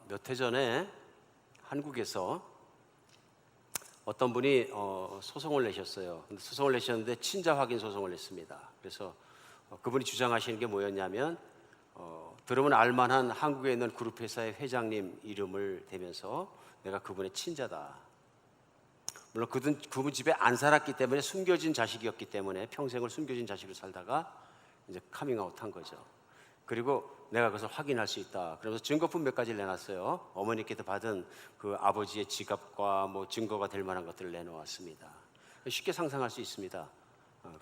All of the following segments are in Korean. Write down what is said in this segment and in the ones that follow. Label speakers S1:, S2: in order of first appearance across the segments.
S1: 몇 해 전에 한국에서 어떤 분이 소송을 내셨어요. 근데 소송을 내셨는데 친자 확인 소송을 냈습니다. 그래서 그분이 주장하시는 게 뭐였냐면 들으면 알만한 한국에 있는 그룹 회사의 회장님 이름을 대면서 내가 그분의 친자다. 물론 그분 집에 안 살았기 때문에 숨겨진 자식이었기 때문에 평생을 숨겨진 자식으로 살다가 이제 카밍아웃한 거죠. 그리고 내가 그것을 확인할 수 있다. 그러면서 증거품 몇 가지를 내놨어요. 어머니께서 받은 그 아버지의 지갑과 뭐 증거가 될 만한 것들을 내놓았습니다. 쉽게 상상할 수 있습니다.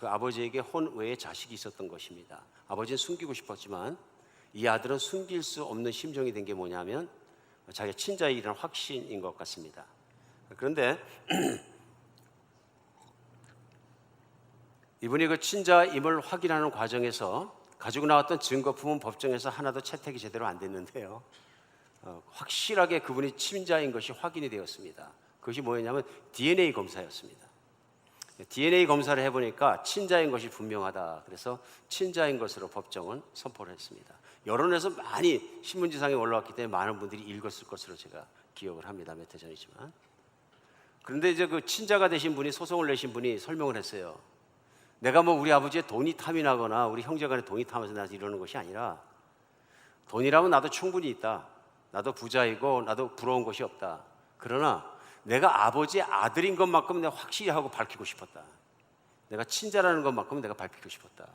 S1: 그 아버지에게 혼 외에 자식이 있었던 것입니다. 아버지는 숨기고 싶었지만 이 아들은 숨길 수 없는 심정이 된 게 뭐냐면 자기가 친자이라는 확신인 것 같습니다. 그런데 이분이 그 친자임을 확인하는 과정에서 가지고 나왔던 증거품은 법정에서 하나도 채택이 제대로 안 됐는데요. 확실하게 그분이 친자인 것이 확인이 되었습니다. 그것이 뭐였냐면 DNA 검사였습니다. DNA 검사를 해보니까 친자인 것이 분명하다. 그래서 친자인 것으로 법정은 선포를 했습니다. 여론에서 많이 신문지상에 올라왔기 때문에 많은 분들이 읽었을 것으로 제가 기억을 합니다. 몇 해 전이지만. 그런데 이제 그 친자가 되신 분이 소송을 내신 분이 설명을 했어요. 내가 뭐 우리 아버지의 돈이 탐이 나거나 우리 형제간에 돈이 탐해서 나한테 이러는 것이 아니라 돈이라면 나도 충분히 있다. 나도 부자이고 나도 부러운 것이 없다. 그러나 내가 아버지의 아들인 것만큼 내가 확실히 하고 밝히고 싶었다. 내가 친자라는 것만큼 내가 밝히고 싶었다.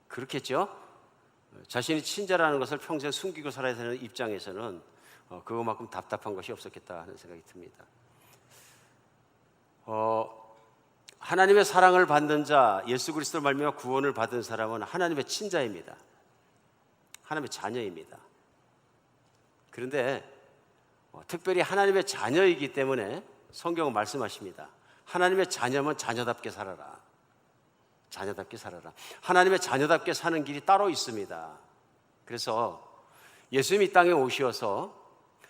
S1: 그렇겠죠? 자신이 친자라는 것을 평생 숨기고 살아야 되는 입장에서는 그것만큼 답답한 것이 없었겠다 하는 생각이 듭니다. 하나님의 사랑을 받는 자, 예수 그리스도로 말미암아 구원을 받은 사람은 하나님의 친자입니다. 하나님의 자녀입니다. 그런데 특별히 하나님의 자녀이기 때문에 성경은 말씀하십니다. 하나님의 자녀면 자녀답게 살아라. 자녀답게 살아라. 하나님의 자녀답게 사는 길이 따로 있습니다. 그래서 예수님이 이 땅에 오셔서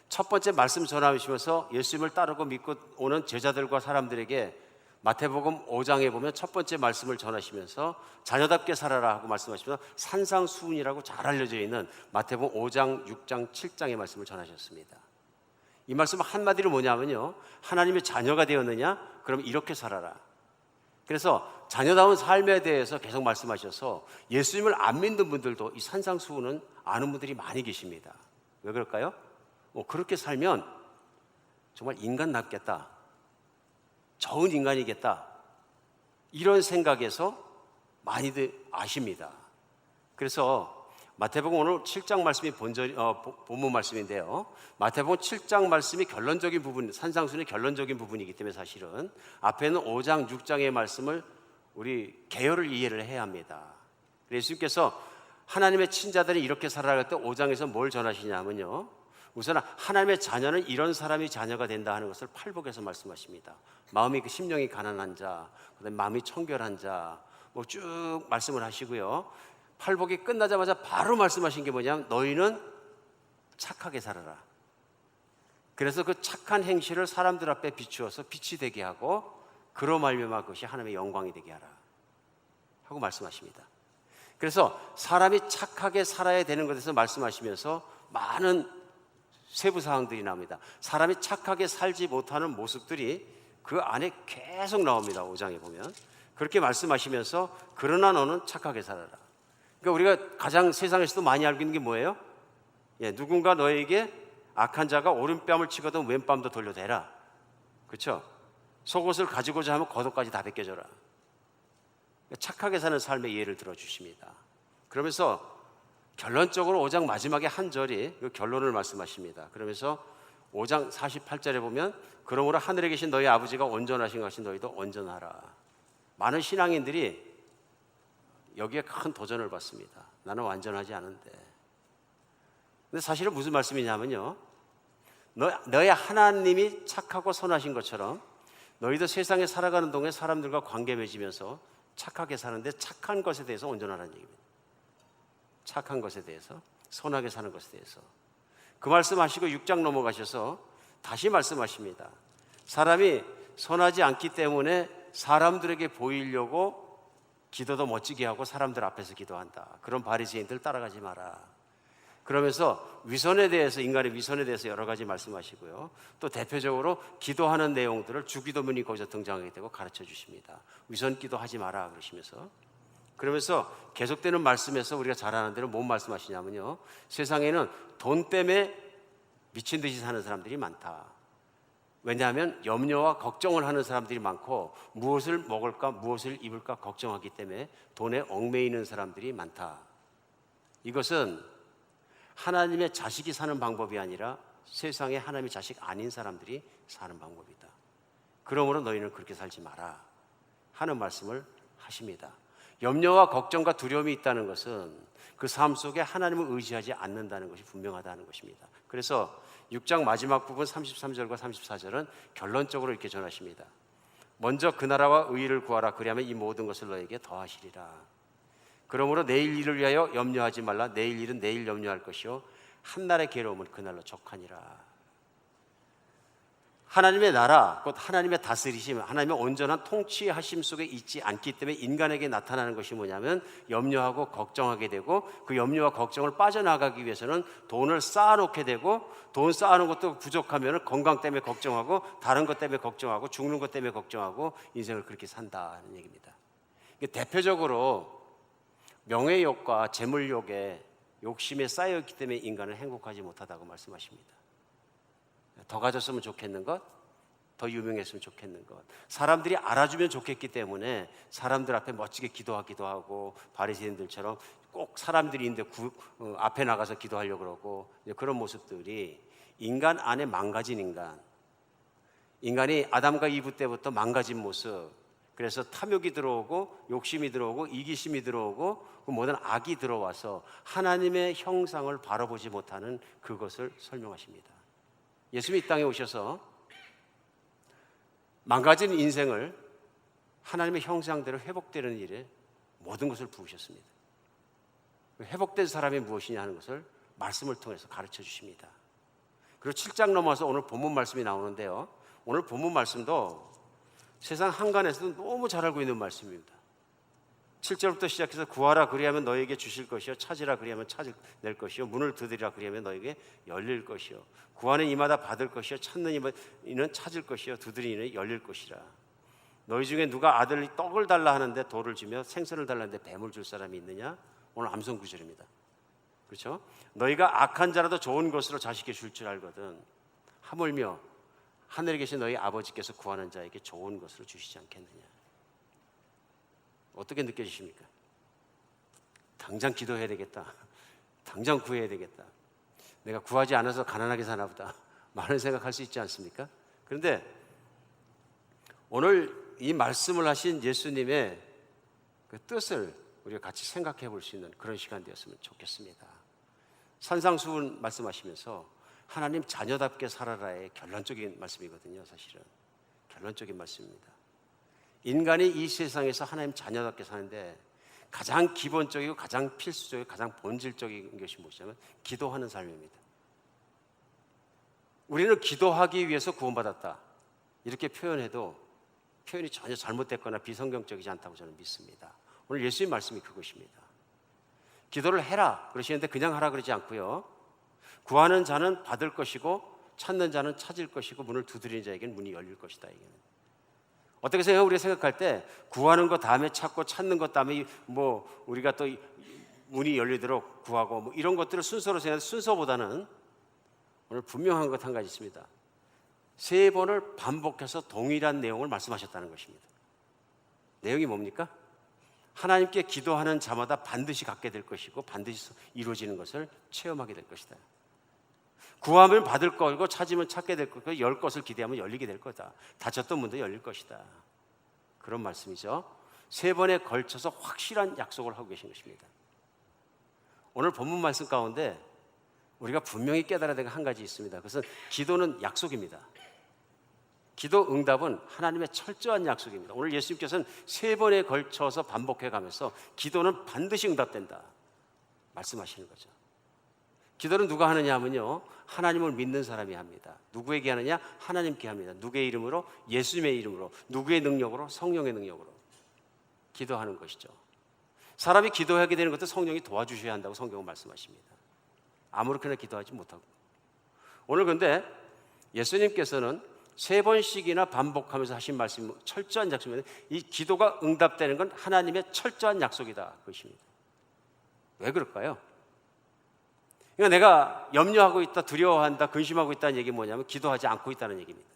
S1: 첫 번째 말씀 전하시면서 예수님을 따르고 믿고 오는 제자들과 사람들에게 마태복음 5장에 보면 첫 번째 말씀을 전하시면서 자녀답게 살아라 하고 말씀하시면서 산상수훈이라고 잘 알려져 있는 마태복음 5장, 6장, 7장의 말씀을 전하셨습니다. 이 말씀은 한마디로 뭐냐면요, 하나님의 자녀가 되었느냐? 그럼 이렇게 살아라. 그래서 자녀다운 삶에 대해서 계속 말씀하셔서 예수님을 안 믿는 분들도 이 산상수훈은 아는 분들이 많이 계십니다. 왜 그럴까요? 그렇게 살면 정말 인간답겠다, 좋은 인간이겠다, 이런 생각에서 많이들 아십니다. 그래서 마태복음 오늘 7장 말씀이 본문 말씀인데요, 마태복음 7장 말씀이 결론적인 부분, 산상수훈의 결론적인 부분이기 때문에 사실은 앞에는 5장, 6장의 말씀을 우리 개요를 이해를 해야 합니다. 예수님께서 하나님의 친자들이 이렇게 살아갈 때 5장에서 뭘 전하시냐면요, 우선 하나님의 자녀는 이런 사람이 자녀가 된다 하는 것을 팔복에서 말씀하십니다. 마음이 심령이 가난한 자, 그다음에 마음이 청결한 자, 쭉 말씀을 하시고요. 팔복이 끝나자마자 바로 말씀하신 게 뭐냐면 너희는 착하게 살아라. 그래서 그 착한 행실을 사람들 앞에 비추어서 빛이 되게 하고 그로 말미암아 그것이 하나님의 영광이 되게 하라 하고 말씀하십니다. 그래서 사람이 착하게 살아야 되는 것에서 말씀하시면서 많은 세부 사항들이 나옵니다. 사람이 착하게 살지 못하는 모습들이 그 안에 계속 나옵니다. 5장에 보면 그렇게 말씀하시면서 그러나 너는 착하게 살아라. 그러니까 우리가 가장 세상에서도 많이 알고 있는 게 뭐예요? 누군가 너에게 악한 자가 오른뺨을 치거든 왼뺨도 돌려대라. 그렇죠? 속옷을 가지고자 하면 겉옷까지 다 벗겨져라. 착하게 사는 삶의 예를 들어주십니다. 그러면서 결론적으로 5장 마지막에 한 절이 그 결론을 말씀하십니다. 그러면서 5장 48절에 보면 그러므로 하늘에 계신 너희 아버지가 온전하신 것이 너희도 온전하라. 많은 신앙인들이 여기에 큰 도전을 받습니다. 나는 완전하지 않은데. 근데 사실은 무슨 말씀이냐면요, 너의 하나님이 착하고 선하신 것처럼 너희도 세상에 살아가는 동안 사람들과 관계 맺으면서 착하게 사는데 착한 것에 대해서 온전하라는 얘기입니다. 착한 것에 대해서, 선하게 사는 것에 대해서. 그 말씀하시고 6장 넘어가셔서 다시 말씀하십니다. 사람이 선하지 않기 때문에 사람들에게 보이려고 기도도 멋지게 하고 사람들 앞에서 기도한다. 그런 바리새인들 따라가지 마라. 그러면서 위선에 대해서, 인간의 위선에 대해서 여러 가지 말씀하시고요. 또 대표적으로 기도하는 내용들을 주기도문이 거기서 등장하게 되고 가르쳐 주십니다. 위선 기도하지 마라 그러시면서, 그러면서 계속되는 말씀에서 우리가 잘 아는 대로 뭔 말씀하시냐면요, 세상에는 돈 때문에 미친 듯이 사는 사람들이 많다. 왜냐하면 염려와 걱정을 하는 사람들이 많고, 무엇을 먹을까 무엇을 입을까 걱정하기 때문에 돈에 얽매이는 사람들이 많다. 이것은 하나님의 자식이 사는 방법이 아니라 세상에 하나님의 자식 아닌 사람들이 사는 방법이다. 그러므로 너희는 그렇게 살지 마라 하는 말씀을 하십니다. 염려와 걱정과 두려움이 있다는 것은 그 삶 속에 하나님을 의지하지 않는다는 것이 분명하다는 것입니다. 그래서 6장 마지막 부분 33절과 34절은 결론적으로 이렇게 전하십니다. 먼저 그 나라와 의의를 구하라. 그리하면 이 모든 것을 너에게 더하시리라. 그러므로 내일 일을 위하여 염려하지 말라. 내일 일은 내일 염려할 것이요 한날의 괴로움은 그날로 족하니라. 하나님의 나라, 곧 하나님의 다스리심, 하나님의 온전한 통치하심 속에 있지 않기 때문에 인간에게 나타나는 것이 뭐냐면 염려하고 걱정하게 되고, 그 염려와 걱정을 빠져나가기 위해서는 돈을 쌓아놓게 되고, 돈 쌓아놓은 것도 부족하면 건강 때문에 걱정하고, 다른 것 때문에 걱정하고, 죽는 것 때문에 걱정하고, 인생을 그렇게 산다는 얘기입니다. 대표적으로 명예욕과 재물욕에 욕심에 쌓여있기 때문에 인간은 행복하지 못하다고 말씀하십니다. 더 가졌으면 좋겠는 것, 더 유명했으면 좋겠는 것, 사람들이 알아주면 좋겠기 때문에 사람들 앞에 멋지게 기도하기도 하고, 바리새인들처럼 꼭 사람들이 있는데 앞에 나가서 기도하려고 그러고, 그런 모습들이 인간 안에 망가진 인간이 아담과 이브 때부터 망가진 모습, 그래서 탐욕이 들어오고 욕심이 들어오고 이기심이 들어오고 그 모든 악이 들어와서 하나님의 형상을 바라보지 못하는 그것을 설명하십니다. 예수님이 이 땅에 오셔서 망가진 인생을 하나님의 형상대로 회복되는 일에 모든 것을 부으셨습니다. 회복된 사람이 무엇이냐 하는 것을 말씀을 통해서 가르쳐 주십니다. 그리고 7장 넘어서 오늘 본문 말씀이 나오는데요, 오늘 본문 말씀도 세상 한간에서도 너무 잘 알고 있는 말씀입니다. 7절부터 시작해서 구하라 그리하면 너에게 주실 것이요, 찾으라 그리하면 찾아낼 것이요, 문을 두드리라 그리하면 너에게 열릴 것이요, 구하는 이마다 받을 것이요, 찾는 이는 찾을 것이요, 두드리는 열릴 것이라. 너희 중에 누가 아들이 떡을 달라 하는데 돌을 주며 생선을 달라는데 뱀을 줄 사람이 있느냐? 오늘 암송 구절입니다. 그렇죠? 너희가 악한 자라도 좋은 것으로 자식에게 줄 줄 알거든 하물며 하늘에 계신 너희 아버지께서 구하는 자에게 좋은 것으로 주시지 않겠느냐. 어떻게 느껴지십니까? 당장 기도해야 되겠다, 당장 구해야 되겠다, 내가 구하지 않아서 가난하게 사나 보다, 많은 생각할 수 있지 않습니까? 그런데 오늘 이 말씀을 하신 예수님의 그 뜻을 우리가 같이 생각해 볼 수 있는 그런 시간 되었으면 좋겠습니다. 산상수훈 말씀하시면서 하나님 자녀답게 살아라의 결론적인 말씀이거든요. 사실은 결론적인 말씀입니다. 인간이 이 세상에서 하나님 자녀답게 사는데 가장 기본적이고 가장 필수적이고 가장 본질적인 것이 무엇이냐면 기도하는 삶입니다. 우리는 기도하기 위해서 구원받았다 이렇게 표현해도 표현이 전혀 잘못됐거나 비성경적이지 않다고 저는 믿습니다. 오늘 예수님 말씀이 그것입니다. 기도를 해라 그러시는데 그냥 하라 그러지 않고요, 구하는 자는 받을 것이고 찾는 자는 찾을 것이고 문을 두드리는 자에게는 문이 열릴 것이다. 이게는 어떻게 생각해요? 우리가 생각할 때 구하는 것 다음에 찾고 찾는 것 다음에 뭐 우리가 또 문이 열리도록 구하고 뭐 이런 것들을 순서로 생각하는 순서보다는 오늘 분명한 것 한 가지 있습니다. 3번을 반복해서 동일한 내용을 말씀하셨다는 것입니다. 내용이 뭡니까? 하나님께 기도하는 자마다 반드시 갖게 될 것이고 반드시 이루어지는 것을 체험하게 될 것이다. 구하면 받을 거고 찾으면 찾게 될 거고 열 것을 기대하면 열리게 될 거다. 닫혔던 문도 열릴 것이다. 그런 말씀이죠. 3번에 걸쳐서 확실한 약속을 하고 계신 것입니다. 오늘 본문 말씀 가운데 우리가 분명히 깨달아야 될 한 가지 있습니다. 그것은 기도는 약속입니다. 기도 응답은 하나님의 철저한 약속입니다. 오늘 예수님께서는 3번에 걸쳐서 반복해 가면서 기도는 반드시 응답된다 말씀하시는 거죠. 기도는 누가 하느냐 하면요, 하나님을 믿는 사람이 합니다. 누구에게 하느냐? 하나님께 합니다. 누구의 이름으로? 예수님의 이름으로. 누구의 능력으로? 성령의 능력으로 기도하는 것이죠. 사람이 기도하게 되는 것도 성령이 도와주셔야 한다고 성경은 말씀하십니다. 아무렇게나 기도하지 못하고. 오늘 근데 예수님께서는 3번씩이나 반복하면서 하신 말씀이 철저한 약속입니다. 이 기도가 응답되는 건 하나님의 철저한 약속이다, 그것입니다. 왜 그럴까요? 그러니까 내가 염려하고 있다, 두려워한다, 근심하고 있다는 얘기는 뭐냐면 기도하지 않고 있다는 얘기입니다.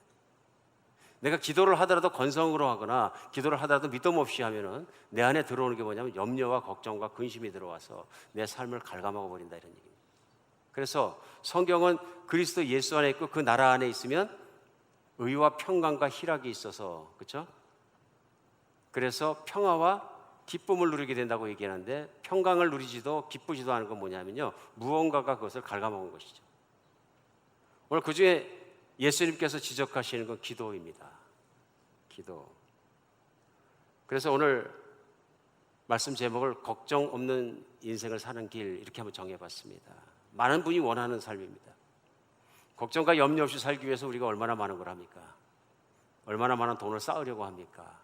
S1: 내가 기도를 하더라도 건성으로 하거나 기도를 하더라도 믿음 없이 하면은 내 안에 들어오는 게 뭐냐면 염려와 걱정과 근심이 들어와서 내 삶을 갉아먹어 버린다, 이런 얘기입니다. 그래서 성경은 그리스도 예수 안에 있고 그 나라 안에 있으면 의와 평강과 희락이 있어서, 그렇죠? 그래서 평화와 기쁨을 누리게 된다고 얘기하는데, 평강을 누리지도 기쁘지도 않은 건 뭐냐면요, 무언가가 그것을 갉아먹은 것이죠. 오늘 그 중에 예수님께서 지적하시는 건 기도입니다. 기도. 그래서 오늘 말씀 제목을 걱정 없는 인생을 사는 길, 이렇게 한번 정해봤습니다. 많은 분이 원하는 삶입니다. 걱정과 염려 없이 살기 위해서 우리가 얼마나 많은 걸 합니까? 얼마나 많은 돈을 쌓으려고 합니까?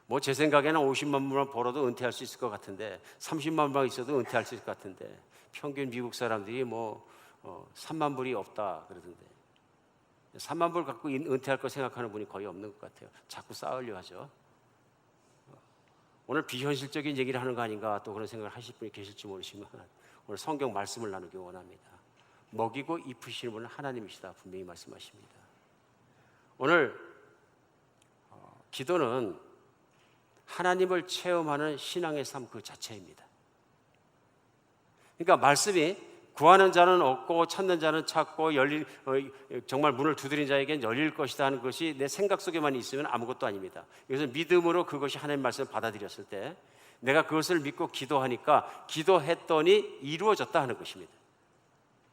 S1: 뭐 제 생각에는 50만 불만 벌어도 은퇴할 수 있을 것 같은데, 30만 불만 있어도 은퇴할 수 있을 것 같은데, 평균 미국 사람들이 3만 불이 없다 그러던데, 3만 불 갖고 은퇴할 거 생각하는 분이 거의 없는 것 같아요. 자꾸 쌓으려 하죠. 오늘 비현실적인 얘기를 하는 거 아닌가 또 그런 생각을 하실 분이 계실지 모르지만, 오늘 성경 말씀을 나누기 원합니다. 먹이고 입히시는 분은 하나님이시다, 분명히 말씀하십니다. 오늘 기도는 하나님을 체험하는 신앙의 삶 그 자체입니다. 그러니까 말씀이 구하는 자는 얻고 찾는 자는 찾고 정말 문을 두드린 자에겐 열릴 것이다 하는 것이 내 생각 속에만 있으면 아무것도 아닙니다. 그래서 믿음으로 그것이 하나님의 말씀을 받아들였을 때 내가 그것을 믿고 기도하니까 기도했더니 이루어졌다 하는 것입니다.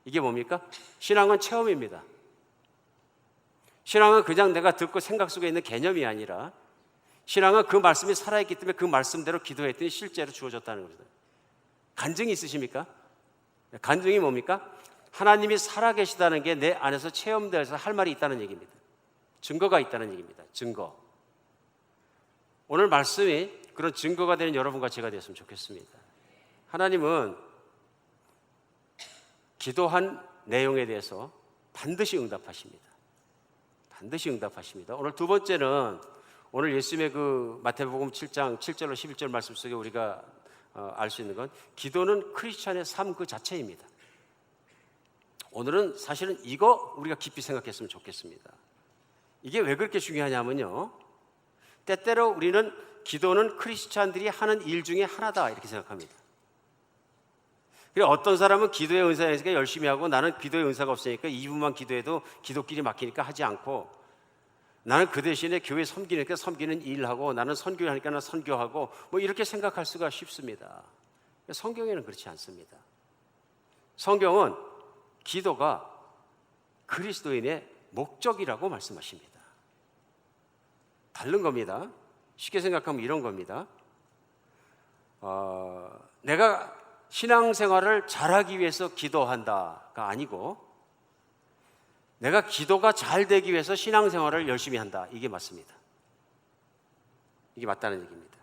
S1: 이게 뭡니까? 신앙은 체험입니다. 신앙은 그냥 내가 듣고 생각 속에 있는 개념이 아니라, 신앙은 그 말씀이 살아있기 때문에 그 말씀대로 기도했더니 실제로 주어졌다는 겁니다. 간증이 있으십니까? 간증이 뭡니까? 하나님이 살아계시다는 게 내 안에서 체험돼서 할 말이 있다는 얘기입니다. 증거가 있다는 얘기입니다. 증거. 오늘 말씀이 그런 증거가 되는 여러분과 제가 되었으면 좋겠습니다. 하나님은 기도한 내용에 대해서 반드시 응답하십니다. 반드시 응답하십니다. 오늘 두 번째는, 오늘 예수님의 그 마태복음 7장 7절로 11절 말씀 속에 우리가 알 수 있는 건, 기도는 크리스찬의 삶 그 자체입니다. 오늘은 사실은 이거 우리가 깊이 생각했으면 좋겠습니다. 이게 왜 그렇게 중요하냐면요, 때때로 우리는 기도는 크리스찬들이 하는 일 중에 하나다 이렇게 생각합니다. 그리고 어떤 사람은 기도의 은사가 있으니까 열심히 하고, 나는 기도의 은사가 없으니까 2분만 기도해도 기도길이 막히니까 하지 않고, 나는 그 대신에 교회 섬기니까 섬기는 일하고, 나는 선교하니까 나는 선교하고, 이렇게 생각할 수가 쉽습니다. 성경에는 그렇지 않습니다. 성경은 기도가 그리스도인의 목적이라고 말씀하십니다. 다른 겁니다. 쉽게 생각하면 이런 겁니다. 내가 신앙생활을 잘하기 위해서 기도한다가 아니고, 내가 기도가 잘 되기 위해서 신앙생활을 열심히 한다, 이게 맞습니다. 이게 맞다는 얘기입니다.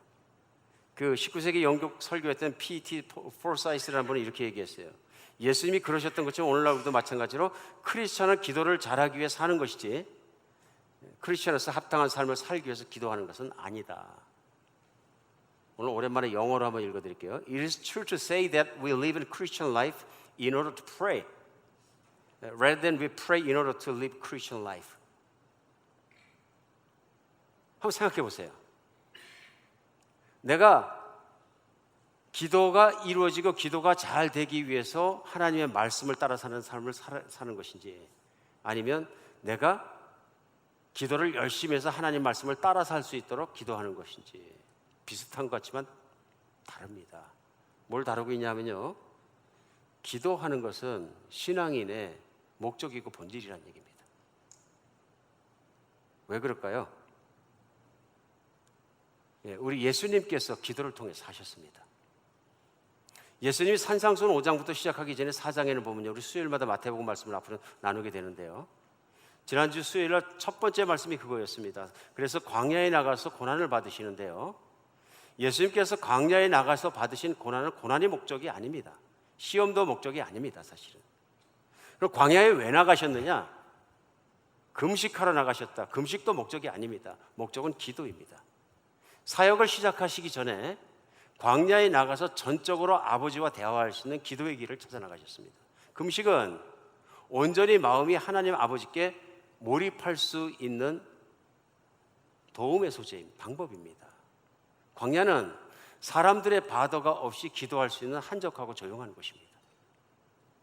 S1: 그 19세기 영국 설교했던 P.T. 포사이스라는 분이 이렇게 얘기했어요. 예수님이 그러셨던 것처럼 오늘날 우리도 마찬가지로 크리스천은 기도를 잘하기 위해 사는 것이지, 크리스천으로서 합당한 삶을 살기 위해서 기도하는 것은 아니다. 오늘 오랜만에 영어로 한번 읽어드릴게요. It is true to say that we live in Christian life in order to pray, rather than we pray in order to live Christian life. 한번 생각해 보세요. 내가 기도가 이루어지고 기도가 잘 되기 위해서 하나님의 말씀을 따라 사는 삶을 사는 것인지, 아니면 내가 기도를 열심히 해서 하나님 말씀을 따라 살 수 있도록 기도하는 것인지, 비슷한 것 같지만 다릅니다. 뭘 다르고 있냐면요, 기도하는 것은 신앙인의 목적이고 본질이라는 얘기입니다. 왜 그럴까요? 우리 예수님께서 기도를 통해서 하셨습니다. 예수님이 산상수훈 5장부터 시작하기 전에 4장에는 보면요, 우리 수요일마다 마태복음 말씀을 앞으로 나누게 되는데요, 지난주 수요일날 첫 번째 말씀이 그거였습니다. 그래서 광야에 나가서 고난을 받으시는데요, 예수님께서 광야에 나가서 받으신 고난은 고난의 목적이 아닙니다. 시험도 목적이 아닙니다, 사실은. 그럼 광야에 왜 나가셨느냐? 금식하러 나가셨다. 금식도 목적이 아닙니다. 목적은 기도입니다. 사역을 시작하시기 전에 광야에 나가서 전적으로 아버지와 대화할 수 있는 기도의 길을 찾아 나가셨습니다. 금식은 온전히 마음이 하나님 아버지께 몰입할 수 있는 도움의 소재입니다. 방법입니다. 광야는 사람들의 바더가 없이 기도할 수 있는 한적하고 조용한 곳입니다.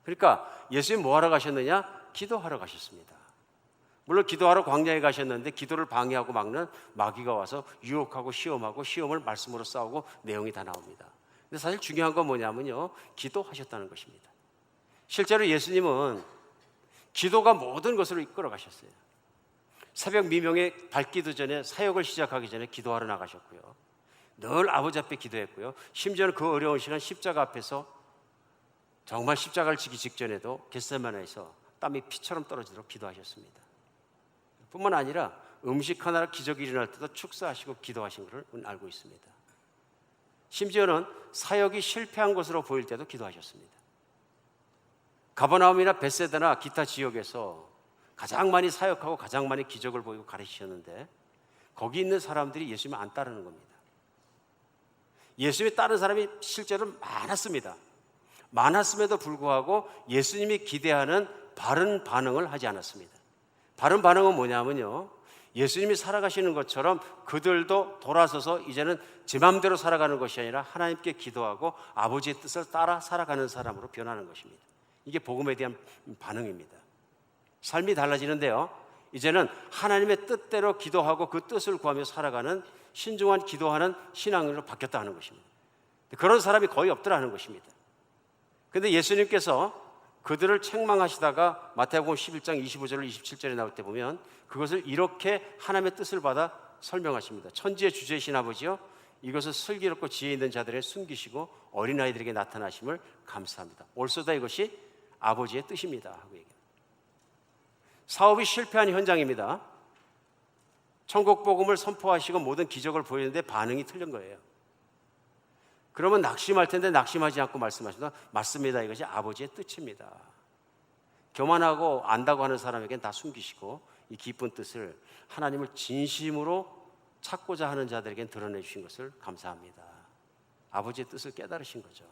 S1: 그러니까 예수님 뭐 하러 가셨느냐? 기도하러 가셨습니다. 물론 기도하러 광야에 가셨는데 기도를 방해하고 막는 마귀가 와서 유혹하고 시험하고 시험을 말씀으로 싸우고 내용이 다 나옵니다. 근데 사실 중요한 건 뭐냐면요, 기도하셨다는 것입니다. 실제로 예수님은 기도가 모든 것으로 이끌어 가셨어요. 새벽 미명에 밝기도 전에 사역을 시작하기 전에 기도하러 나가셨고요. 늘 아버지 앞에 기도했고요. 심지어는 그 어려운 시간 십자가 앞에서 정말 십자가를 지기 직전에도 겟세마네에서 땀이 피처럼 떨어지도록 기도하셨습니다. 뿐만 아니라 음식 하나 기적이 일어날 때도 축사하시고 기도하신 것을 알고 있습니다. 심지어는 사역이 실패한 것으로 보일 때도 기도하셨습니다. 가버나움이나 벳세다나 기타 지역에서 가장 많이 사역하고 가장 많이 기적을 보이고 가르치셨는데 거기 있는 사람들이 예수님을 안 따르는 겁니다. 예수님이 따르는 사람이 실제로 많았습니다. 많았음에도 불구하고 예수님이 기대하는 바른 반응을 하지 않았습니다. 바른 반응은 뭐냐면요, 예수님이 살아가시는 것처럼 그들도 돌아서서 이제는 제 마음대로 살아가는 것이 아니라 하나님께 기도하고 아버지의 뜻을 따라 살아가는 사람으로 변하는 것입니다. 이게 복음에 대한 반응입니다. 삶이 달라지는데요, 이제는 하나님의 뜻대로 기도하고 그 뜻을 구하며 살아가는 신중한 기도하는 신앙으로 바뀌었다 하는 것입니다. 그런 사람이 거의 없더라는 것입니다. 그런데 예수님께서 그들을 책망하시다가 마태복음 11장 25절 27절에 나올 때 보면 그것을 이렇게 하나님의 뜻을 받아 설명하십니다. 천지의 주제이신 아버지여, 이것을 슬기롭고 지혜 있는 자들에게 숨기시고 어린아이들에게 나타나심을 감사합니다. 옳소다, 이것이 아버지의 뜻입니다 하고 얘기합니다. 사업이 실패한 현장입니다. 천국 복음을 선포하시고 모든 기적을 보이는데 반응이 틀린 거예요. 그러면 낙심할 텐데 낙심하지 않고 말씀하시다. 맞습니다, 이것이 아버지의 뜻입니다. 교만하고 안다고 하는 사람에게는 다 숨기시고 이 깊은 뜻을 하나님을 진심으로 찾고자 하는 자들에게는 드러내 주신 것을 감사합니다. 아버지의 뜻을 깨달으신 거죠.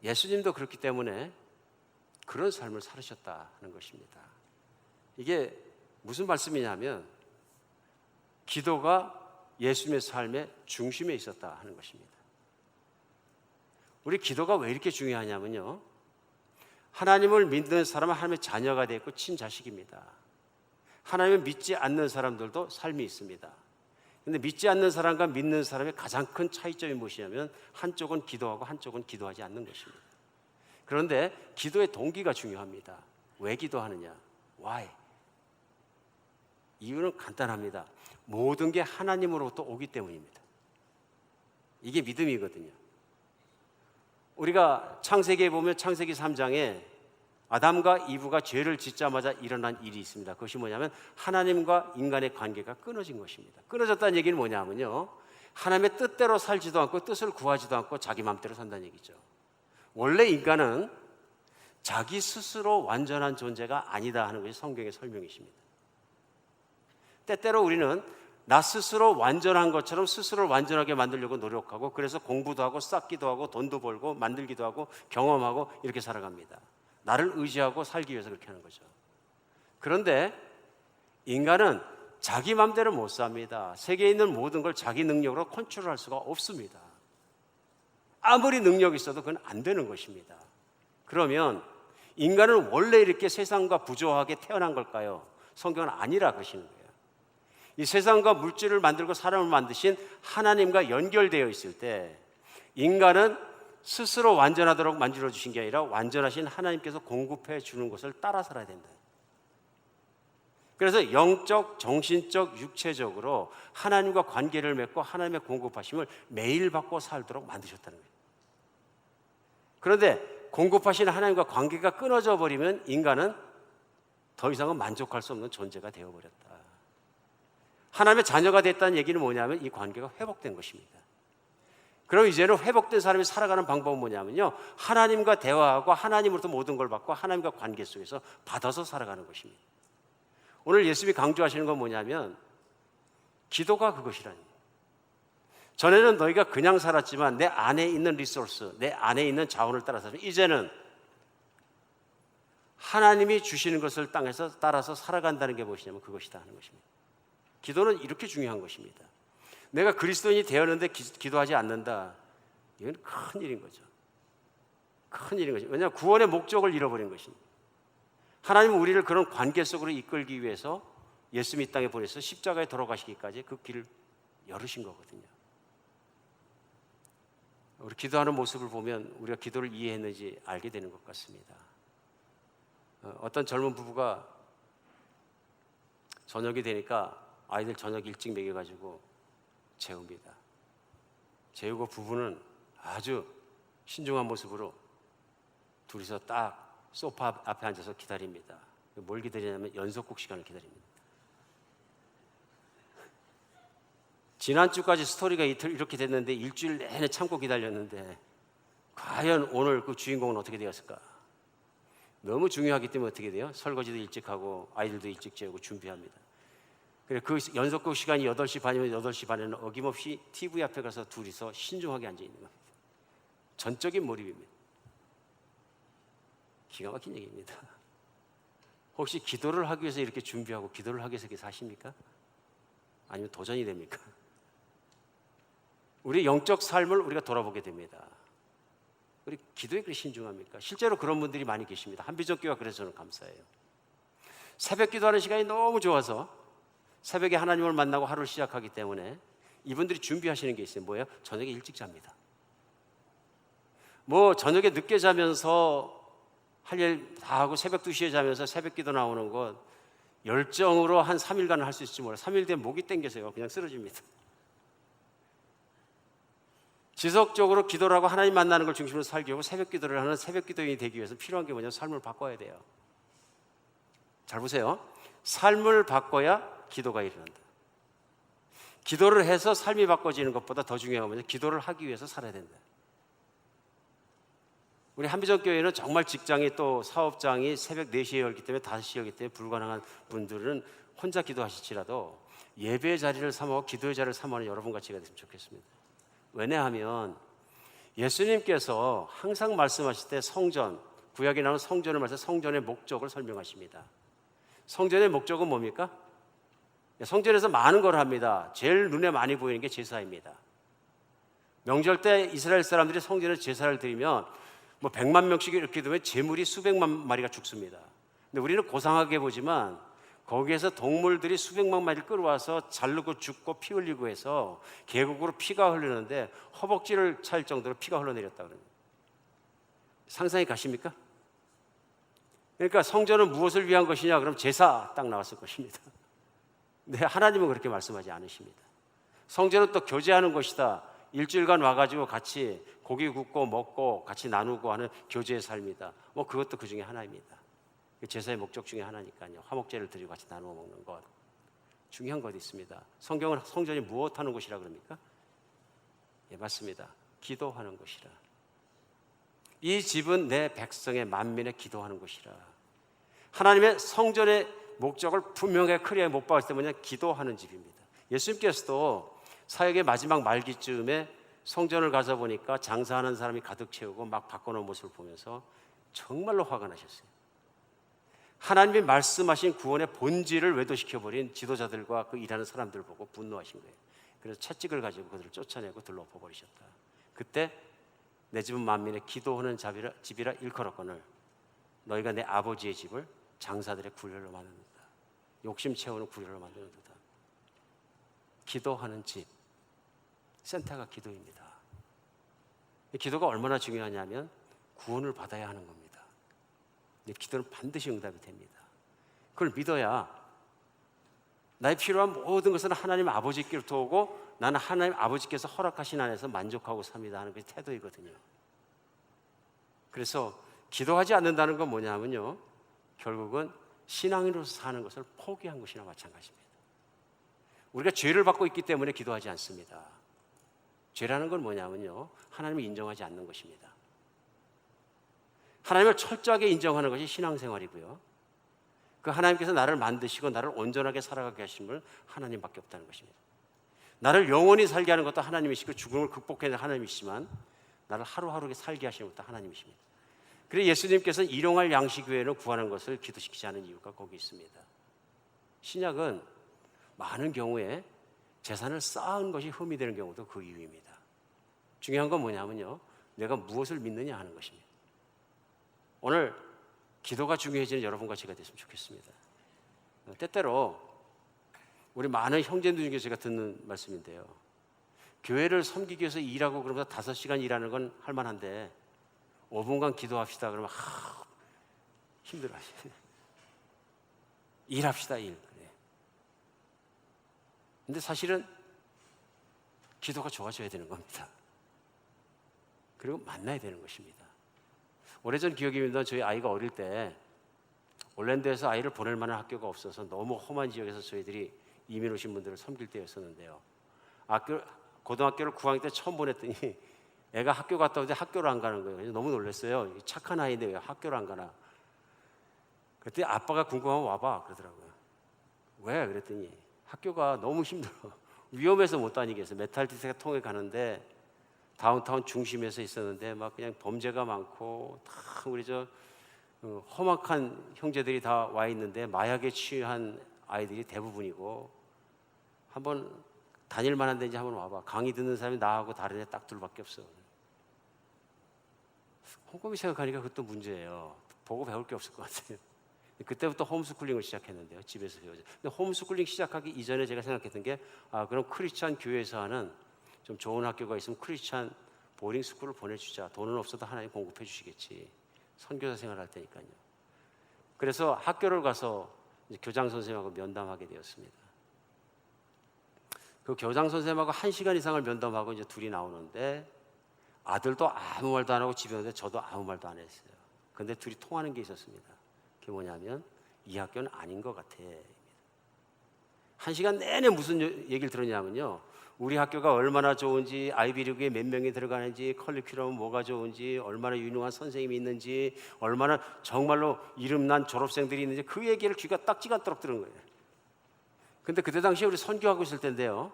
S1: 예수님도 그렇기 때문에 그런 삶을 살으셨다는 것입니다. 이게 무슨 말씀이냐면 기도가 예수님의 삶의 중심에 있었다 하는 것입니다. 우리 기도가 왜 이렇게 중요하냐면요, 하나님을 믿는 사람은 하나님의 자녀가 되어 있고 친자식입니다. 하나님을 믿지 않는 사람들도 삶이 있습니다. 그런데 믿지 않는 사람과 믿는 사람의 가장 큰 차이점이 무엇이냐면 한쪽은 기도하고 한쪽은 기도하지 않는 것입니다. 그런데 기도의 동기가 중요합니다. 왜 기도하느냐? Why? 이유는 간단합니다. 모든 게 하나님으로부터 오기 때문입니다. 이게 믿음이거든요. 우리가 창세기에 보면 창세기 3장에 아담과 이브가 죄를 짓자마자 일어난 일이 있습니다. 그것이 뭐냐면 하나님과 인간의 관계가 끊어진 것입니다. 끊어졌다는 얘기는 뭐냐면요, 하나님의 뜻대로 살지도 않고 뜻을 구하지도 않고 자기 마음대로 산다는 얘기죠. 원래 인간은 자기 스스로 완전한 존재가 아니다 하는 것이 성경의 설명이십니다. 때때로 우리는 나 스스로 완전한 것처럼 스스로를 완전하게 만들려고 노력하고 그래서 공부도 하고 쌓기도 하고 돈도 벌고 만들기도 하고 경험하고 이렇게 살아갑니다. 나를 의지하고 살기 위해서 그렇게 하는 거죠. 그런데 인간은 자기 마음대로 못 삽니다. 세계에 있는 모든 걸 자기 능력으로 컨트롤할 수가 없습니다. 아무리 능력이 있어도 그건 안 되는 것입니다. 그러면 인간은 원래 이렇게 세상과 부조하게 태어난 걸까요? 성경은 아니라 그러시는 거예요. 이 세상과 물질을 만들고 사람을 만드신 하나님과 연결되어 있을 때 인간은 스스로 완전하도록 만들어주신 게 아니라 완전하신 하나님께서 공급해 주는 것을 따라 살아야 된다. 그래서 영적, 정신적, 육체적으로 하나님과 관계를 맺고 하나님의 공급하심을 매일 받고 살도록 만드셨다는 거예요. 그런데 공급하신 하나님과 관계가 끊어져 버리면 인간은 더 이상은 만족할 수 없는 존재가 되어버렸다. 하나님의 자녀가 됐다는 얘기는 뭐냐면 이 관계가 회복된 것입니다. 그럼 이제는 회복된 사람이 살아가는 방법은 뭐냐면요, 하나님과 대화하고 하나님으로부터 모든 걸 받고 하나님과 관계 속에서 받아서 살아가는 것입니다. 오늘 예수님이 강조하시는 건 뭐냐면 기도가 그것이라니. 전에는 너희가 그냥 살았지만 내 안에 있는 리소스, 내 안에 있는 자원을 따라서, 이제는 하나님이 주시는 것을 땅에서 따라서 살아간다는 게 무엇이냐면 그것이다 하는 것입니다. 기도는 이렇게 중요한 것입니다. 내가 그리스도인이 되었는데 기도하지 않는다, 이건 큰 일인 거죠. 큰 일인 거죠. 왜냐하면 구원의 목적을 잃어버린 것입니다. 하나님은 우리를 그런 관계 속으로 이끌기 위해서 예수님이 이 땅에 보내서 십자가에 돌아가시기까지 그 길을 열으신 거거든요. 우리 기도하는 모습을 보면 우리가 기도를 이해했는지 알게 되는 것 같습니다. 어떤 젊은 부부가 저녁이 되니까 아이들 저녁 일찍 먹여가지고 재웁니다. 재우고 부부는 아주 신중한 모습으로 둘이서 딱 소파 앞에 앉아서 기다립니다. 뭘 기다리냐면 연속곡 시간을 기다립니다. 지난주까지 스토리가 이렇게 됐는데 일주일 내내 참고 기다렸는데 과연 오늘 그 주인공은 어떻게 되었을까? 너무 중요하기 때문에 어떻게 돼요? 설거지도 일찍 하고 아이들도 일찍 재우고 준비합니다. 그래, 그 연속곡 시간이 8시 반이면 8시 반에는 어김없이 TV 앞에 가서 둘이서 신중하게 앉아 있는 겁니다. 전적인 몰입입니다. 기가 막힌 얘기입니다. 혹시 기도를 하기 위해서 이렇게 준비하고 기도를 하기 위해서 이렇게 사십니까? 아니면 도전이 됩니까? 우리 영적 삶을 우리가 돌아보게 됩니다. 우리 기도에 그렇게 신중합니까? 실제로 그런 분들이 많이 계십니다. 한비전교회가 그래서 저는 감사해요. 새벽 기도하는 시간이 너무 좋아서 새벽에 하나님을 만나고 하루를 시작하기 때문에 이분들이 준비하시는 게 있어요. 뭐예요? 저녁에 일찍 잡니다. 뭐 저녁에 늦게 자면서 할 일 다 하고 새벽 2시에 자면서 새벽 기도 나오는 것 열정으로 한 3일간은 할 수 있을지 몰라요. 3일 뒤에 목이 땡겨서요. 그냥 쓰러집니다. 지속적으로 기도를 하고 하나님 만나는 걸 중심으로 살기 위하고 새벽 기도를 하는 새벽 기도인이 되기 위해서 필요한 게 뭐냐면 삶을 바꿔야 돼요. 잘 보세요. 삶을 바꿔야 기도가 일어난다. 기도를 해서 삶이 바꿔지는 것보다 더 중요한 건 뭐냐면 기도를 하기 위해서 살아야 된다. 우리 한비전교회는 정말 직장이 또 사업장이 새벽 4시에 열기 때문에 5시에 열기 때문에 불가능한 분들은 혼자 기도하실지라도 예배의 자리를 삼아 기도의 자리를 삼아는 여러분 같이가 됐으면 좋겠습니다. 왜냐하면 예수님께서 항상 말씀하실 때 성전, 구약에 나오는 성전을 말해서 성전의 목적을 설명하십니다. 성전의 목적은 뭡니까? 성전에서 많은 걸 합니다. 제일 눈에 많이 보이는 게 제사입니다. 명절 때 이스라엘 사람들이 성전에 제사를 드리면 뭐 100만 명씩 이렇게 되면 제물이 수백만 마리가 죽습니다. 근데 우리는 고상하게 보지만 거기에서 동물들이 수백만 마리를 끌어와서 자르고 죽고 피 흘리고 해서 계곡으로 피가 흐르는데 허벅지를 찰 정도로 피가 흘러내렸다 그럽니다. 상상이 가십니까? 그러니까 성전은 무엇을 위한 것이냐? 그럼 제사 딱 나왔을 것입니다. 근데 하나님은 그렇게 말씀하지 않으십니다. 성전은 또 교제하는 것이다. 일주일간 와가지고 같이 고기 굽고 먹고 같이 나누고 하는 교제의 삶이다. 뭐 그것도 그 중에 하나입니다. 제사의 목적 중에 하나니까요. 화목제를 드리고 같이 나누어 먹는 것. 중요한 것이 있습니다. 성경은 성전이 무엇하는 곳이라 그럽니까? 예, 맞습니다. 기도하는 곳이라. 이 집은 내 백성의 만민의 기도하는 곳이라. 하나님의 성전의 목적을 분명하게 크리하게 못 박았을 때 뭐냐? 기도하는 집입니다. 예수님께서도 사역의 마지막 말기쯤에 성전을 가서 보니까 장사하는 사람이 가득 채우고 막 바꿔놓은 모습을 보면서 정말로 화가 나셨어요. 하나님이 말씀하신 구원의 본질을 외도시켜버린 지도자들과 그 일하는 사람들을 보고 분노하신 거예요. 그래서 채찍을 가지고 그들을 쫓아내고 들러엎어버리셨다. 그때 내 집은 만민의 기도하는 집이라 일컬었거늘 너희가 내 아버지의 집을 장사들의 굴려로 만든다. 욕심 채우는 굴려로 만드는다. 기도하는 집, 센터가 기도입니다. 기도가 얼마나 중요하냐면 구원을 받아야 하는 겁니다. 기도는 반드시 응답이 됩니다. 그걸 믿어야 나의 필요한 모든 것은 하나님 아버지께로부터 오고 나는 하나님 아버지께서 허락하신 안에서 만족하고 삽니다 하는 것이 태도이거든요. 그래서 기도하지 않는다는 건 뭐냐면요, 결국은 신앙인으로서 사는 것을 포기한 것이나 마찬가지입니다. 우리가 죄를 받고 있기 때문에 기도하지 않습니다. 죄라는 건 뭐냐면요, 하나님을 인정하지 않는 것입니다. 하나님을 철저하게 인정하는 것이 신앙생활이고요, 그 하나님께서 나를 만드시고 나를 온전하게 살아가게 하신 분 하나님밖에 없다는 것입니다. 나를 영원히 살게 하는 것도 하나님이시고 죽음을 극복해내는 하나님이시지만 나를 하루하루 살게 하시는 것도 하나님이십니다. 그래서 예수님께서 일용할 양식 외에는 구하는 것을 기도시키지 않은 이유가 거기 있습니다. 신약은 많은 경우에 재산을 쌓은 것이 흠이 되는 경우도 그 이유입니다. 중요한 건 뭐냐면요, 내가 무엇을 믿느냐 하는 것입니다. 오늘 기도가 중요해지는 여러분과 제가 됐으면 좋겠습니다. 때때로 우리 많은 형제들 중에 제가 듣는 말씀인데요, 교회를 섬기기 위해서 일하고 그러면서 5시간 일하는 건 할만한데 5분간 기도합시다 그러면 힘들어하시네. 일합시다, 일. 그래. 근데 사실은 기도가 좋아져야 되는 겁니다. 그리고 만나야 되는 것입니다. 오래전 기억입니다. 저희 아이가 어릴 때 올랜도에서 아이를 보낼 만한 학교가 없어서 너무 험한 지역에서 저희들이 이민 오신 분들을 섬길 때였었는데요, 고등학교를 9학년 때 처음 보냈더니 애가 학교 갔다 오는데 학교를 안 가는 거예요. 너무 놀랐어요. 착한 아이인데 왜 학교를 안 가나. 그때 아빠가 궁금하면 와봐 그러더라고요. 왜? 그랬더니 학교가 너무 힘들어. 위험해서 못 다니겠어요. 메탈 디텍터 통해 가는데 다운타운 중심에서 있었는데 막 그냥 범죄가 많고 다 우리 험악한 형제들이 다 와 있는데 마약에 취한 아이들이 대부분이고, 한번 다닐 만한 데인지 한번 와봐. 강의 듣는 사람이 나하고 다른 애 딱 둘밖에 없어. 곰곰이 생각하니까 그것도 문제예요. 보고 배울 게 없을 것 같아요. 그때부터 홈스쿨링을 시작했는데요, 집에서 배우죠. 근데 홈스쿨링 시작하기 이전에 제가 생각했던 게, 그럼 크리스찬 교회에서 하는 좀 좋은 학교가 있으면 크리스찬 보딩 스쿨을 보내주자. 돈은 없어도 하나님 공급해 주시겠지. 선교사 생활할 테니까요. 그래서 학교를 가서 이제 교장 선생님하고 면담하게 되었습니다. 그 교장 선생님하고 1시간 이상을 면담하고 이제 둘이 나오는데, 아들도 아무 말도 안 하고 집에 오는데 저도 아무 말도 안 했어요. 근데 둘이 통하는 게 있었습니다. 그게 뭐냐면, 이 학교는 아닌 것 같아. 1시간 내내 무슨 얘기를 들었냐면요, 우리 학교가 얼마나 좋은지, 아이비리그에 몇 명이 들어가는지, 커리큘럼은 뭐가 좋은지, 얼마나 유능한 선생님이 있는지, 얼마나 정말로 이름난 졸업생들이 있는지, 그 얘기를 귀가 딱지가 않도록 들은 거예요. 근데 그때 당시에 우리 선교하고 있을 텐데요,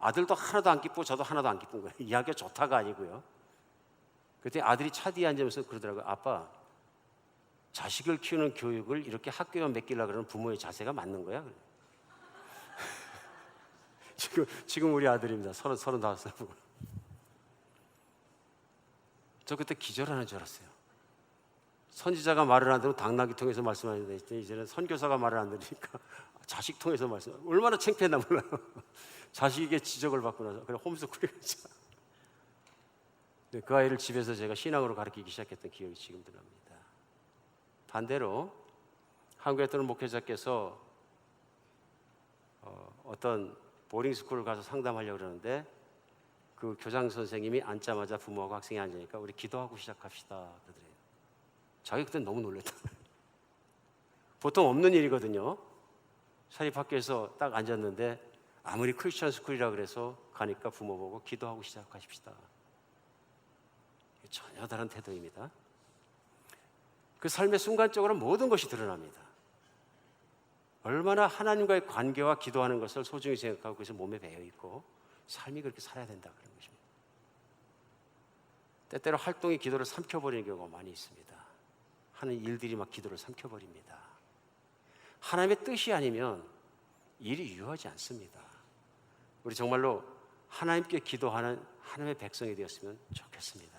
S1: 아들도 하나도 안 기쁘고 저도 하나도 안 기쁜 거예요. 이 학교 좋다가 아니고요. 그때 아들이 차 뒤에 앉으면서 그러더라고요. 아빠, 자식을 키우는 교육을 이렇게 학교에 맡기려고 그러는 부모의 자세가 맞는 거야? 지금 우리 아들입니다. 35살. 저 그때 기절하는 줄 알았어요. 선지자가 말을 안 들으면 당나귀 통해서 말씀하는데, 이제는 선교사가 말을 안 들으니까 자식 통해서 말씀. 얼마나 창피했나 몰라요. 자식에게 지적을 받고 나서 그래 홈스쿨링하자. 그 아이를 집에서 제가 신앙으로 가르치기 시작했던 기억이 지금도 납니다. 반대로 한국에 있던 목회자께서 어떤 보딩스쿨을 가서 상담하려고 그러는데, 그 교장 선생님이 앉자마자 부모하고 학생이 앉으니까 우리 기도하고 시작합시다 그러더래요. 자기 그때 너무 놀랐다. 보통 없는 일이거든요. 사립학교에서 딱 앉았는데 아무리 크리스천 스쿨이라 그래서 가니까 부모 보고 기도하고 시작하십시다. 전혀 다른 태도입니다. 그 삶의 순간적으로 모든 것이 드러납니다. 얼마나 하나님과의 관계와 기도하는 것을 소중히 생각하고 그래서 몸에 배어 있고 삶이 그렇게 살아야 된다 그런 것입니다. 때때로 활동이 기도를 삼켜버리는 경우가 많이 있습니다. 하는 일들이 막 기도를 삼켜버립니다. 하나님의 뜻이 아니면 일이 유효하지 않습니다. 우리 정말로 하나님께 기도하는 하나님의 백성이 되었으면 좋겠습니다.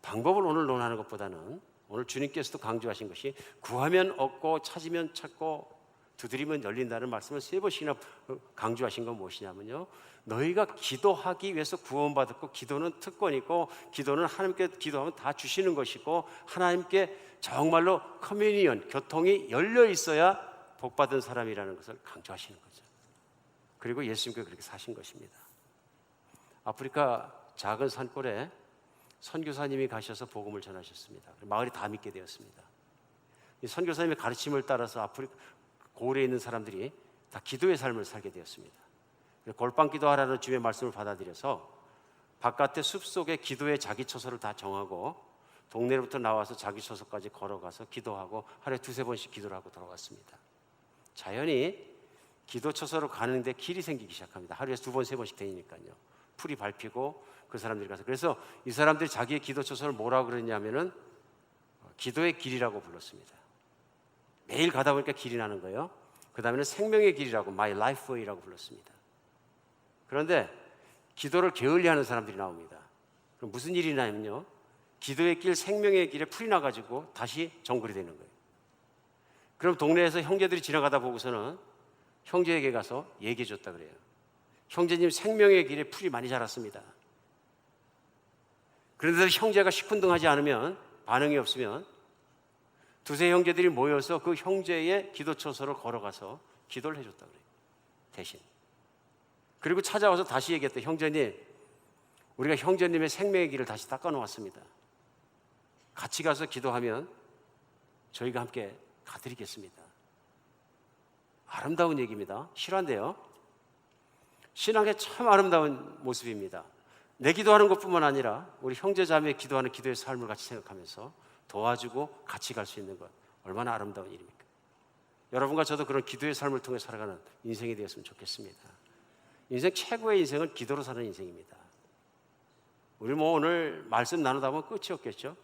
S1: 방법을 오늘 논하는 것보다는 오늘 주님께서도 강조하신 것이 구하면 얻고 찾으면 찾고 두드리면 열린다는 말씀을 3번씩이나 강조하신 건 무엇이냐면요, 너희가 기도하기 위해서 구원받았고, 기도는 특권이고, 기도는 하나님께 기도하면 다 주시는 것이고, 하나님께 정말로 커뮤니언, 교통이 열려 있어야 복받은 사람이라는 것을 강조하시는 거죠. 그리고 예수님께서 그렇게 사신 것입니다. 아프리카 작은 산골에 선교사님이 가셔서 복음을 전하셨습니다. 마을이 다 믿게 되었습니다. 이 선교사님의 가르침을 따라서 아프리카 고을에 있는 사람들이 다 기도의 삶을 살게 되었습니다. 골방기도 하라는 주의 말씀을 받아들여서 바깥에 숲속에 기도의 자기 처소를 다 정하고 동네로부터 나와서 자기 처소까지 걸어가서 기도하고 하루에 두세 번씩 기도를 하고 돌아왔습니다. 자연히 기도 처소로 가는데 길이 생기기 시작합니다. 하루에 두 번, 세 번씩 되니까요. 풀이 밟히고 그 사람들이 가서, 그래서 이 사람들이 자기의 기도 처소를 뭐라고 그랬냐면은 기도의 길이라고 불렀습니다. 매일 가다 보니까 길이 나는 거예요. 그 다음에는 생명의 길이라고, My Life Way라고 불렀습니다. 그런데 기도를 게을리하는 사람들이 나옵니다. 그럼 무슨 일이 나면요, 기도의 길, 생명의 길에 풀이 나가지고 다시 정글이 되는 거예요. 그럼 동네에서 형제들이 지나가다 보고서는 형제에게 가서 얘기해 줬다 그래요. 형제님, 생명의 길에 풀이 많이 자랐습니다. 그런데도 형제가 시큰둥하지 않으면, 반응이 없으면 두세 형제들이 모여서 그 형제의 기도 처소로 걸어가서 기도를 해줬다 그래요. 대신. 그리고 찾아와서 다시 얘기했다. 형제님, 우리가 형제님의 생명의 길을 다시 닦아놓았습니다. 같이 가서 기도하면 저희가 함께 가드리겠습니다. 아름다운 얘기입니다. 실화인데요. 신앙의 참 아름다운 모습입니다. 내 기도하는 것뿐만 아니라 우리 형제 자매 기도하는 기도의 삶을 같이 생각하면서 도와주고 같이 갈 수 있는 것, 얼마나 아름다운 일입니까? 여러분과 저도 그런 기도의 삶을 통해 살아가는 인생이 되었으면 좋겠습니다. 인생 최고의 인생은 기도로 사는 인생입니다. 우리 오늘 말씀 나누다 보면 끝이 없겠죠.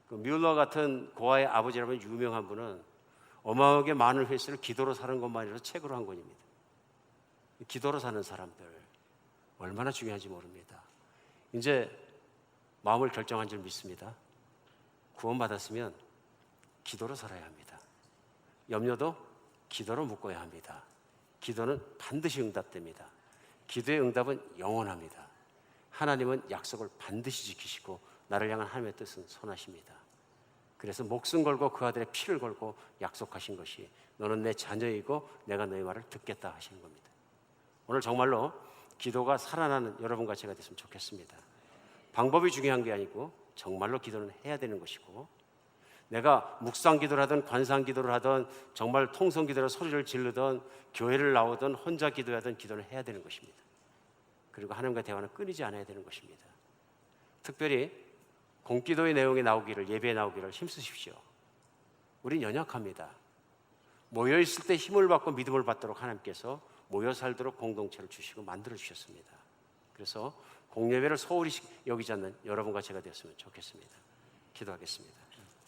S1: 그 뮬러 같은 고아의 아버지라면 유명한 분은 어마어마하게 많은 횟수를 기도로 사는 것만으로도 책으로 한 권입니다. 기도로 사는 사람들 얼마나 중요한지 모릅니다. 이제 마음을 결정한 줄 믿습니다. 구원받았으면 기도로 살아야 합니다. 염려도 기도로 묶어야 합니다. 기도는 반드시 응답됩니다. 기도의 응답은 영원합니다. 하나님은 약속을 반드시 지키시고 나를 향한 하나님의 뜻은 선하십니다. 그래서 목숨 걸고 그 아들의 피를 걸고 약속하신 것이 너는 내 자녀이고 내가 너의 말을 듣겠다 하시는 겁니다. 오늘 정말로 기도가 살아나는 여러분과 제가 됐으면 좋겠습니다. 방법이 중요한 게 아니고 정말로 기도는 해야 되는 것이고, 내가 묵상 기도를 하든 관상 기도를 하든 정말 통성 기도로 소리를 지르든 교회를 나오든 혼자 기도하든 기도를 해야 되는 것입니다. 그리고 하나님과 대화는 끊이지 않아야 되는 것입니다. 특별히 공기도의 내용이 나오기를, 예배에 나오기를 힘쓰십시오. 우린 연약합니다. 모여있을 때 힘을 받고 믿음을 받도록 하나님께서 모여 살도록 공동체를 주시고 만들어 주셨습니다. 그래서 공예배를 소홀히 여기지 않는 여러분과 제가 되었으면 좋겠습니다. 기도하겠습니다.